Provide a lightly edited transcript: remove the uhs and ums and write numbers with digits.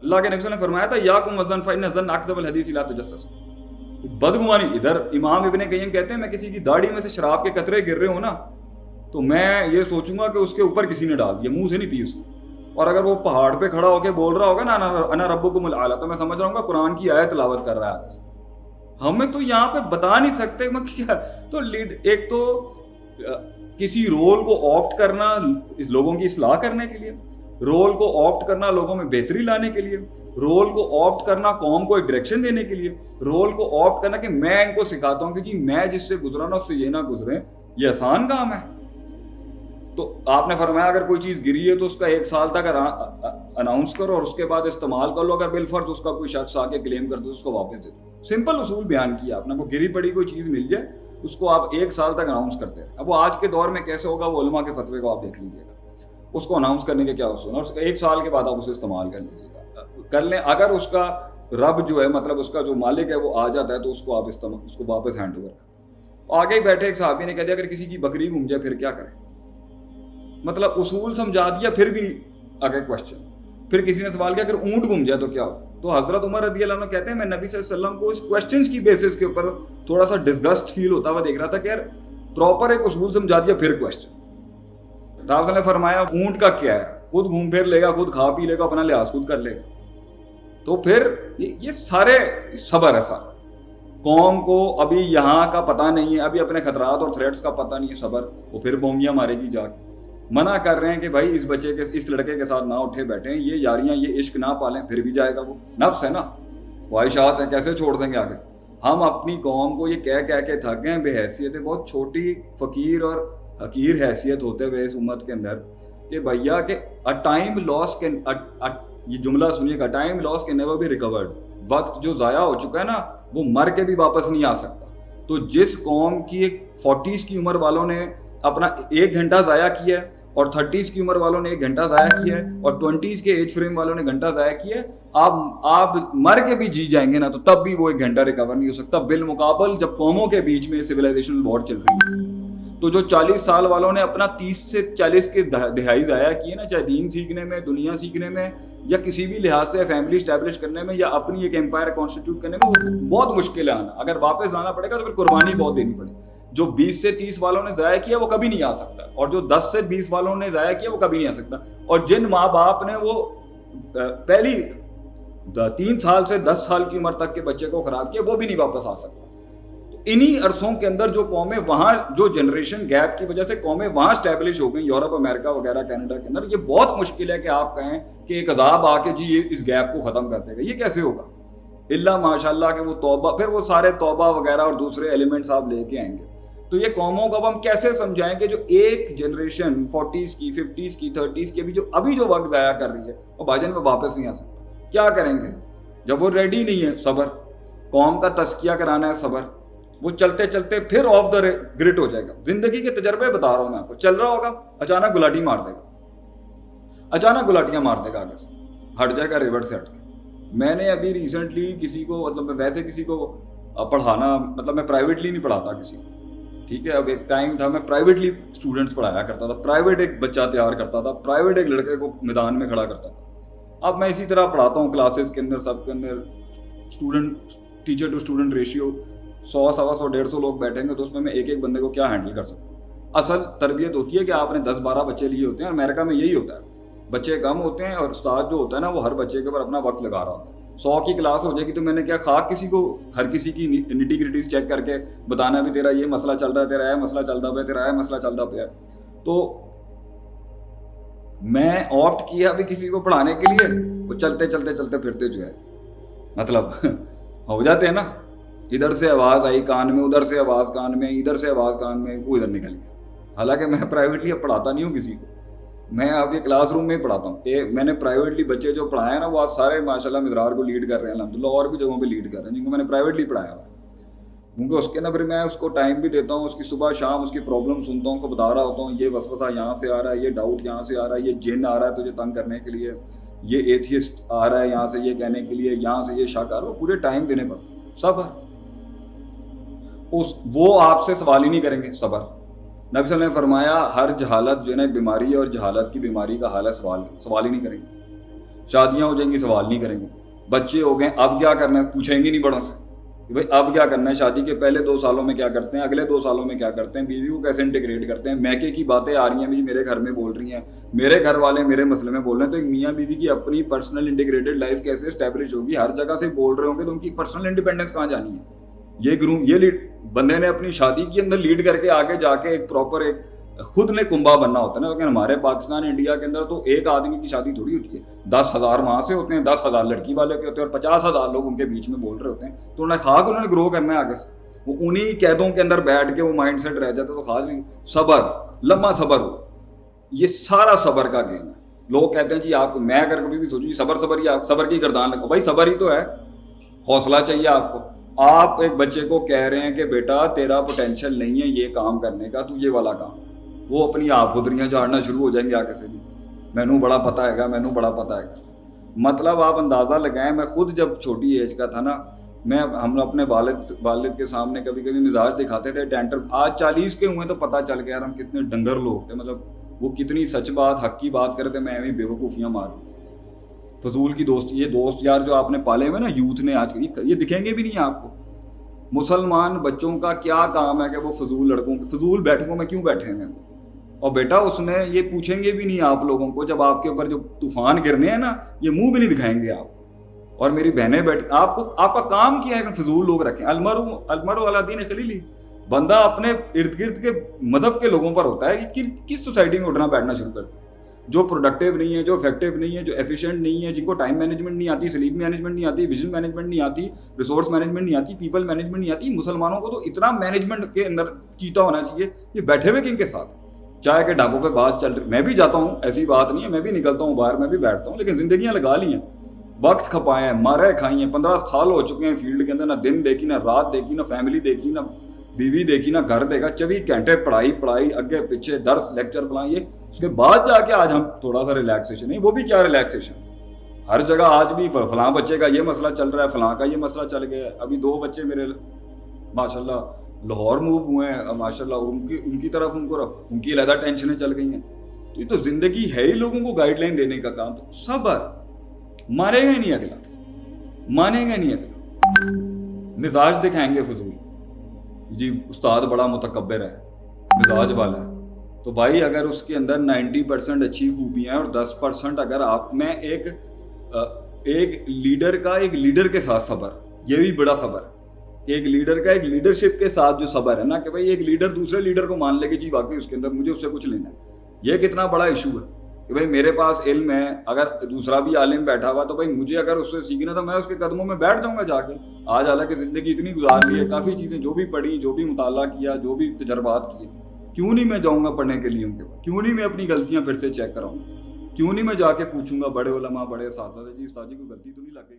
اللہ کے نبی صلی اللہ علیہ وسلم نے فرمایا تھا یاکم وزن فإن الظن اکذب الحدیث لا تجسس. بدگمانی. ادھر امام ابن قیم کہتے ہیں میں کسی کی داڑھی میں سے شراب کے قطرے گر رہے ہوں نا تو میں یہ سوچوں گا کہ اس کے اوپر کسی نے ڈال دیا, منہ سے نہیں پی اس نے. اور اگر وہ پہاڑ پہ کھڑا ہو کے بول رہا ہوگا نا انا ربکم الاعلی تو میں سمجھ رہا ہوں گا قرآن کی آیت تلاوت کر رہا ہے. ہمیں تو یہاں پہ بتا نہیں سکتے میں کیا. تو ایک تو کسی رول کو آپٹ کرنا اس لوگوں کی اصلاح کرنے کے لیے, رول کو آپٹ کرنا لوگوں میں بہتری لانے کے لیے, رول کو آپٹ کرنا قوم کو ایک ڈائریکشن دینے کے لیے, رول کو آپٹ کرنا کہ میں ان کو سکھاتا ہوں کہ جی میں جس سے گزرا نا اس سے یہ نہ گزریں, یہ آسان کام ہے. تو آپ نے فرمایا اگر کوئی چیز گری ہے تو اس کا 1 سال تک اناؤنس کرو اور اس کے بعد استعمال کر لو. اگر بالفرض اس کا کوئی شخص آ کے کلیم کر دو اس کو واپس دے دو. سمپل اصول بیان کیا آپ نے. کو گری پڑی کوئی چیز مل جائے اس کو آپ 1 سال تک اناؤنس کرتے ہیں. اب وہ آج کے دور میں کیسے ہوگا وہ علماء کے فتوے کو آپ دیکھ لیجیے گا. اس کو اناؤنس کرنے کے کیا اصول ہے, اور اس کا 1 سال کے بعد آپ اسے استعمال کر لیجیے گا, کر لیں. اگر اس کا رب جو ہے مطلب اس کا جو مالک ہے وہ آ جاتا ہے تو اس کو آپ اس کو واپس ہینڈ اوور کریں. آگے ہی بیٹھے ایک صحابی نے کہہ دیا اگر کسی کی بکری گھوم جائے پھر کیا کریں. مطلب اصول سمجھا دیا پھر بھی آگے کوشچن. پھر کسی نے سوال کیا اگر اونٹ گھوم جائے تو کیا ہو. تو حضرت عمر رضی اللہ عنہ کہتے ہیں میں نبی صلی اللہ علیہ وسلم کو اس کوشچنز کی بیسس کے اوپر تھوڑا سا ڈسگسٹ فیل ہوتا ہوا دیکھ رہا تھا کہ یار پراپر ایک اصول سمجھا دیا پھر کوشچن. آپ نے فرمایا اونٹ کا کیا ہے, خود گھوم پھر لے گا, خود کھا پی لے گا, اپنا لحاظ خود کر لے گا. تو پھر یہ سارے صبر ہے سارا. قوم کو ابھی یہاں کا پتہ نہیں ہے, ابھی اپنے خطرات اور تھریٹس کا پتہ نہیں ہے, صبر. وہ پھر بونگیاں مارے گی جا کے. منع کر رہے ہیں کہ بھائی اس بچے کے اس لڑکے کے ساتھ نہ اٹھے بیٹھیں, یہ یاریاں یہ عشق نہ پالیں, پھر بھی جائے گا. وہ نفس ہے نا, خواہشات ہیں, کیسے چھوڑ دیں گے آگے. ہم اپنی قوم کو یہ کہہ کے تھک گئے ہیں بے حیثیت ہے, بہت چھوٹی فقیر اور حقیر حیثیت ہوتے ہوئے اس امت کے اندر کہ بھیا کہ ٹائم لاس کے, یہ جملہ سنیے گا, ٹائم لاس کے نیور بی ریکورڈ. وقت جو ضائع ہو چکا ہے نا وہ مر کے بھی واپس نہیں آ سکتا. تو جس قوم کی 40s کی عمر والوں نے اپنا 1 گھنٹہ ضائع کیا ہے اور 30s کی عمر والوں نے 1 گھنٹہ ضائع کیا ہے اور 20s کے ایج فریم والوں نے گھنٹہ ضائع کیا ہے, آپ مر کے بھی جی جائیں گے نا تو تب بھی وہ 1 گھنٹہ ریکور نہیں ہو سکتا. بالمقابل جب قوموں کے بیچ میں سویلائزیشن وار چل رہی ہے تو جو 40 سال والوں نے اپنا 30 سے 40 کے دہائی ضائع کی ہے نا, چاہے دین سیکھنے میں, دنیا سیکھنے میں, یا کسی بھی لحاظ سے فیملی اسٹیبلش کرنے میں, یا اپنی ایک امپائر کانسٹیٹیوٹ کرنے میں, وہ بہت مشکل ہے آنا. اگر واپس لانا پڑے گا تو پھر قربانی بہت دینی پڑے. جو 20 سے 30 والوں نے ضائع کیا وہ کبھی نہیں آ سکتا, اور جو 10 سے 20 والوں نے ضائع کیا وہ کبھی نہیں آ سکتا. اور جن ماں باپ نے وہ پہلی 3 سال سے 10 سال کی عمر تک کے بچے کو خراب کیا وہ بھی نہیں واپس آ سکتا. انہی عرصوں کے اندر جو قومیں وہاں, جو جنریشن گیپ کی وجہ سے قومیں وہاں اسٹیبلش ہو گئیں, یورپ, امریکہ وغیرہ, کینیڈا کے اندر, یہ بہت مشکل ہے کہ آپ کہیں کہ ایک عذاب آ کے جی یہ اس گیپ کو ختم کر دے گا. یہ کیسے ہوگا؟ اللہ ماشاء اللہ کہ وہ توبہ, پھر وہ سارے توبہ وغیرہ اور دوسرے ایلیمنٹس آپ لے کے آئیں گے. تو یہ قوموں کو اب ہم کیسے سمجھائیں کہ جو ایک جنریشن 40s کی, 50s کی, 30s کی ابھی جو وقت ضائع کر رہی ہے وہ بھاجن میں واپس نہیں آ سکتا. کیا کریں گے جب وہ ریڈی نہیں ہے؟ صبر. قوم کا تزکیہ کرانا ہے, صبر. وہ چلتے چلتے پھر آف دا گرٹ ہو جائے گا. زندگی کے تجربے بتا رہا ہوں میں آپ کو. چل رہا ہوگا اچانک گلاٹی مار دے گا, اچانک گلاٹیاں مار دے گا, آگے سے ہٹ جائے گا, ریور سے ہٹ کے. میں نے ابھی ریسنٹلی کسی کو, مطلب میں ویسے کسی کو پڑھانا, مطلب میں پرائیویٹلی نہیں پڑھاتا کسی کو, ٹھیک ہے. اب ایک ٹائم تھا میں پرائیویٹلی اسٹوڈنٹس پڑھایا کرتا تھا, پرائیویٹ ایک بچہ تیار کرتا تھا, پرائیویٹ ایک لڑکے کو میدان میں کھڑا کرتا تھا. اب میں اسی طرح پڑھاتا ہوں کلاسز کے اندر, سب کے اندر student teacher to student ratio 100, 125, 150 لوگ بیٹھیں گے تو اس میں ایک بندے کو کیا ہینڈل کر سکتا ہوں. اصل تربیت ہوتی ہے کہ آپ نے 10-12 بچے لیے ہوتے ہیں. امریکہ میں یہی ہوتا ہے, بچے کم ہوتے ہیں اور استاد جو ہوتا ہے نا وہ ہر بچے کے اوپر اپنا وقت لگا رہا ہوتا ہے. 100 کی کلاس ہو جائے گی تو میں نے کیا خاک کسی کو ہر کسی کی نیٹی گریٹیز چیک کر کے بتانا بھی تیرا یہ مسئلہ چل رہا ہے, تیرا یہ مسئلہ چلتا پہ, تیرا یہ مسئلہ چلتا پہ. تو میں آپٹ کیا ابھی کسی کو پڑھانے کے لیے, وہ چلتے چلتے چلتے پھرتے جو ہے مطلب ہو جاتے ہیں نا, ادھر سے آواز آئی کان میں, ادھر سے آواز کان میں, ادھر سے آواز کان میں, وہ ادھر نکل گیا. حالانکہ میں پرائیویٹلی اب پڑھاتا نہیں ہوں کسی کو, میں آپ کے کلاس روم میں ہی پڑھاتا ہوں. کہ میں نے پرائیویٹلی بچے جو پڑھائے ہیں نا وہ آج سارے ماشاءاللہ مدرار کو لیڈ کر رہے ہیں الحمدللہ, اور بھی جگہوں پہ لیڈ کر رہے ہیں جن کو میں نے پرائیویٹلی پڑھایا ہوا ہے. کیونکہ اس کے نا پھر میں اس کو ٹائم بھی دیتا ہوں, اس کی صبح شام اس کی پرابلم سنتا ہوں, اس کو بتا رہا ہوتا ہوں یہ وسوسہ یہاں سے آ رہا ہے, یہ ڈاؤٹ یہاں سے آ رہا ہے, یہ جن آ رہا ہے تجھے تنگ کرنے کے لیے, یہ ایتھیسٹ آ رہا ہے یہاں سے یہ کہنے کے لیے, یہاں سے یہ شک آ رہا ہے. پورے ٹائم دینے پڑتے ہیں. صبر, وہ آپ سے سوال ہی نہیں کریں گے. صبر. نبی صلی اللہ علیہ وسلم نے فرمایا ہر جہالت جو ہے نا بیماری ہے, اور جہالت کی بیماری کا حال ہے سوال ہی نہیں کریں گے. شادیاں ہو جائیں گی سوال نہیں کریں گے, بچے ہو گئے اب کیا کرنا ہے پوچھیں گے نہیں بڑوں سے کہ بھائی اب کیا کرنا ہے, شادی کے پہلے 2 سالوں میں کیا کرتے ہیں, اگلے 2 سالوں میں کیا کرتے ہیں, بیوی کو کیسے انٹیگریٹ کرتے ہیں. میکے کی باتیں آ رہی ہیں بھی میرے گھر میں بول رہی ہیں, میرے گھر والے میرے مسئلے میں بول رہے ہیں, تو ایک میاں بیوی کی اپنی پرسنل انٹیگریٹڈ لائف کیسے اسٹیبلش ہوگی؟ ہر جگہ سے بول رہے ہوں گے تو ان کی پرسنل انڈیپینڈنس کہاں جانی ہے؟ یہ بندے نے اپنی شادی کے اندر لیڈ کر کے آگے جا کے ایک پراپر ایک خود نے کنبا بننا ہوتا ہے نا. لیکن ہمارے پاکستان انڈیا کے اندر تو ایک آدمی کی شادی تھوڑی ہوتی ہے, 10,000 وہاں سے ہوتے ہیں, 10,000 لڑکی والے کے ہوتے ہیں, اور 50,000 لوگ ان کے بیچ میں بول رہے ہوتے ہیں. تو انہوں نے خاک انہوں نے گرو کرنا ہے آگے سے, وہ انہی قیدوں کے اندر بیٹھ کے وہ مائنڈ سیٹ رہ جاتا ہے. تو خاص نہیں, صبر, لمبا صبر ہو, یہ سارا صبر کا گیم ہے. لوگ کہتے ہیں جی آپ, میں اگر کبھی بھی سوچوں صبر کی گردان لگو, بھائی صبر ہی تو ہے, حوصلہ چاہیے آپ کو. آپ ایک بچے کو کہہ رہے ہیں کہ بیٹا تیرا پوٹینشیل نہیں ہے یہ کام کرنے کا, تو یہ والا کام, وہ اپنی آپ خدریاں جھاڑنا شروع ہو جائیں گے آگے سے بھی, مینوں بڑا پتہ ہے گا, مینوں بڑا پتہ ہے گا. مطلب آپ اندازہ لگائیں, میں خود جب چھوٹی ایج کا تھا نا, ہم اپنے والد کے سامنے کبھی کبھی مزاج دکھاتے تھے ٹینٹر. آج 40 کے ہوئے تو پتہ چل گیا یار ہم کتنے ڈنگر لوگ تھے, مطلب وہ کتنی سچ بات حق کی بات کرتے, میں بھی بیوقوفیاں مار فضول کی دوست. یہ دوست یار جو آپ نے پالے ہوئے نا یوتھ نے آج یہ دکھیں گے بھی نہیں آپ کو. مسلمان بچوں کا کیا کام ہے کہ وہ فضول لڑکوں فضول بیٹھکوں میں کیوں بیٹھے ہیں, اور بیٹا اس نے یہ پوچھیں گے بھی نہیں آپ لوگوں کو جب آپ کے اوپر جو طوفان گرنے ہیں نا, یہ منہ بھی نہیں دکھائیں گے آپ. اور میری بہنیں بیٹھ آپ کا کام کیا ہے کہ فضول لوگ رکھیں. المرء علی دین خلیلہ, بندہ اپنے ارد گرد کے مذہب کے لوگوں پر ہوتا ہے کہ کس سوسائٹی میں اٹھنا بیٹھنا شروع کرتا ہے. جو پروڈکٹیو نہیں ہے, جو افیکٹو نہیں ہے, جو ایفیشینٹ نہیں ہے, جن کو ٹائم مینجمنٹ نہیں آتی, سلیپ مینجمنٹ نہیں آتی, ویژن مینجمنٹ نہیں آتی, ریسورس مینجمنٹ نہیں آتی, پیپل مینجمنٹ نہیں آتی. مسلمانوں کو تو اتنا مینجمنٹ کے اندر چیتا ہونا چاہیے. یہ بیٹھے ہوئے کن کے ساتھ چائے کے ڈھابوں پہ بات چل رہی, میں بھی جاتا ہوں, ایسی بات نہیں ہے, میں بھی نکلتا ہوں باہر, میں بھی بیٹھتا ہوں, لیکن زندگیاں لگا لی ہیں, وقت کھپائے ہیں, مارے کھائی ہیں, 15 سال ہو چکے ہیں فیلڈ کے اندر, نہ دن دیکھی, نہ رات دیکھی, نہ فیملی دیکھی, نہ بیوی دیکھی, نہ گھر دیکھا. 24 گھنٹے پڑھائی اگے پیچھے, درس لیکچر فلاں. یہ اس کے بعد جا کے آج ہم تھوڑا سا ریلیکسیشن, نہیں وہ بھی کیا ریلیکسیشن, ہر جگہ آج بھی فلاں بچے کا یہ مسئلہ چل رہا ہے, فلاں کا یہ مسئلہ چل گیا ہے. ابھی 2 بچے میرے ماشاءاللہ لاہور موو ہوئے ہیں, ماشاءاللہ ان کی طرف ان کی علیحدہ ٹینشنیں چل گئی ہیں. تو یہ تو زندگی ہے ہی لوگوں کو گائیڈ لائن دینے کا کام. تو صبر, مانے گا ہی نہیں اگلا, مانے گا نہیں اگلا, مزاج دکھائیں گے فضول, جی استاد بڑا متکبر ہے, مزاج والا ہے. تو بھائی اگر اس کے اندر 90% اچھی خوبیاں ہیں اور 10% اگر آپ میں ایک لیڈر کے ساتھ صبر, یہ بھی بڑا صبر ہے. ایک لیڈر کا ایک لیڈرشپ کے ساتھ جو صبر ہے نا, کہ بھائی ایک لیڈر دوسرے لیڈر کو مان لے کہ جی واقعی اس کے اندر مجھے اس سے کچھ لینا ہے. یہ کتنا بڑا ایشو ہے کہ بھائی میرے پاس علم ہے, اگر دوسرا بھی عالم بیٹھا ہوا تو بھائی مجھے اگر اس سے سیکھنا تو میں اس کے قدموں میں بیٹھ جاؤں گا جا کے. آج حالانکہ زندگی اتنی گزار لی ہے, کافی چیزیں جو بھی پڑھی, جو بھی مطالعہ کیا, جو بھی تجربات کیے, کیوں نہیں میں جاؤں گا پڑھنے کے لیے ان کے پاس, کیوں نہیں میں اپنی غلطیاں پھر سے چیک کراؤں گا, کیوں نہیں میں جا کے پوچھوں گا بڑے علماء, بڑے اساتذہ سے, جی استاد جی کوئی غلطی تو نہیں لگ گئی.